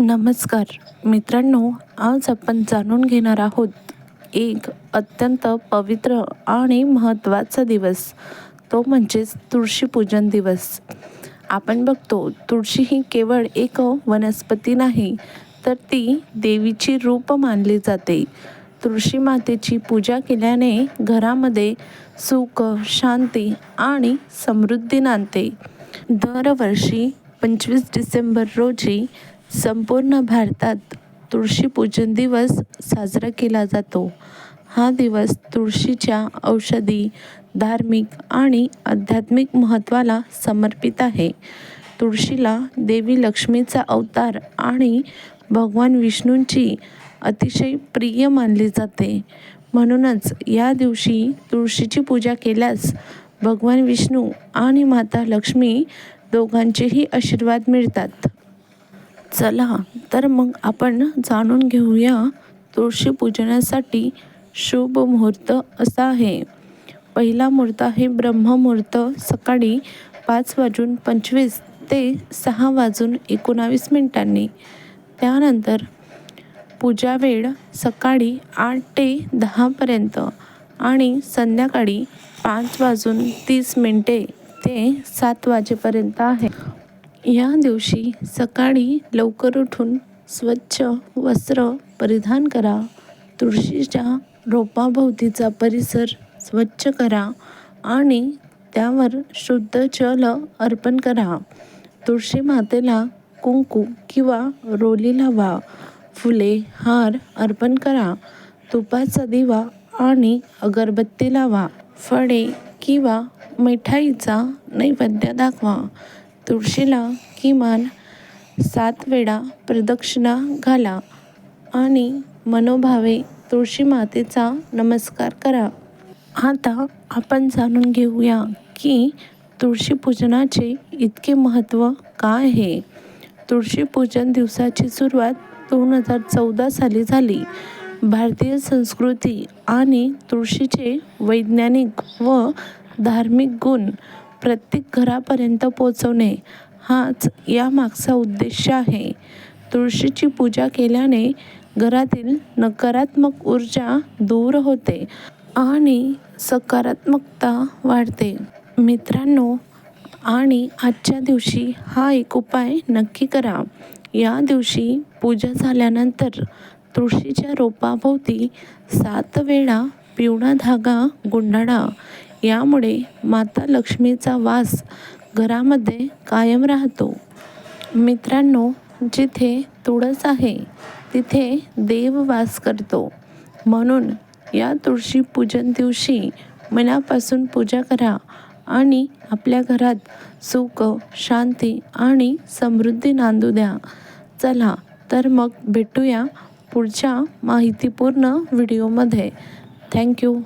नमस्कार मित्रांनो, आज आपण जाणून घेणार आहोत एक अत्यंत पवित्र आणि महत्त्वाचा दिवस, तो म्हणजेच तुळशीपूजन दिवस. आपण बघतो, तुळशी ही केवळ एक वनस्पती नाही, तर ती देवीची रूप मानली जाते. तुळशी मातेची पूजा केल्याने घरामध्ये सुख, शांती आणि समृद्धी नांदते. दरवर्षी 25 डिसेंबर रोजी संपूर्ण भारतात तुळशीपूजन दिवस साजरा केला जातो. हा दिवस तुळशीच्या औषधी, धार्मिक आणि आध्यात्मिक महत्त्वाला समर्पित आहे. तुळशीला देवी लक्ष्मीचा अवतार आणि भगवान विष्णूंची अतिशय प्रिय मानली जाते. म्हणूनच या दिवशी तुळशीची पूजा केल्यास भगवान विष्णू आणि माता लक्ष्मी दोघांचेही आशीर्वाद मिळतात. चला तर मग आपण जाणून घेऊया तुळशी पूजनासाठी शुभ मुहूर्त असा आहे. पहिला मुहूर्त आहे ब्रह्ममुहूर्त, सकाळी 5:25 ते 6:19. त्यानंतर पूजा वेळ सकाळी 8 ते 10 आणि संध्याकाळी 5:30 ते 7 वाजेपर्यंत आहे. या दिवशी सकाळी लवकर उठून स्वच्छ वस्त्र परिधान करा. तुळशीच्या रोपाभोवतीचा परिसर स्वच्छ करा आणि त्यावर शुद्ध जल अर्पण करा. तुळशी मातेला कुंकू किंवा रोली लावा. फुले, हार अर्पण करा. तुपाचा दिवा आणि अगरबत्ती लावा. फळे किंवा मिठाईचा नैवेद्य दाखवा. तुळशीला किमान 7 वेळा प्रदक्षिणा घाला आणि मनोभावे तुळशी मातेचा नमस्कार करा. आता आपण जाणून घेऊया की तुळशी पूजनाचे इतके महत्त्व काय आहे. तुळशी पूजन दिवसाची सुरुवात 2014 साली झाली. भारतीय संस्कृती आणि तुळशीचे वैज्ञानिक व धार्मिक गुण प्रत्येक घरापर्यंत पोहोचवणे हाच यामागचा उद्देश आहे. तुळशीची पूजा केल्याने घरातील नकारात्मक ऊर्जा दूर होते आणि सकारात्मकता वाढते. मित्रांनो, आणि आजच्या दिवशी हा एक उपाय नक्की करा. या दिवशी पूजा झाल्यानंतर तुळशीच्या रोपाभोवती 7 वेळा पिवळा धागा गुंडाळा. यामुळे माता लक्ष्मीचा वास घरामध्ये कायम राहतो. मित्रांनो, जिथे तुळस आहे तिथे देव वास करतो. म्हणून या तुळशी पूजन दिवशी मनापासून पूजा करा आणि आपल्या घरात सुख, शांती आणि समृद्धी नांदू द्या. चला तर मग भेटूया पुढच्या माहितीपूर्ण व्हिडिओमध्ये. थँक्यू.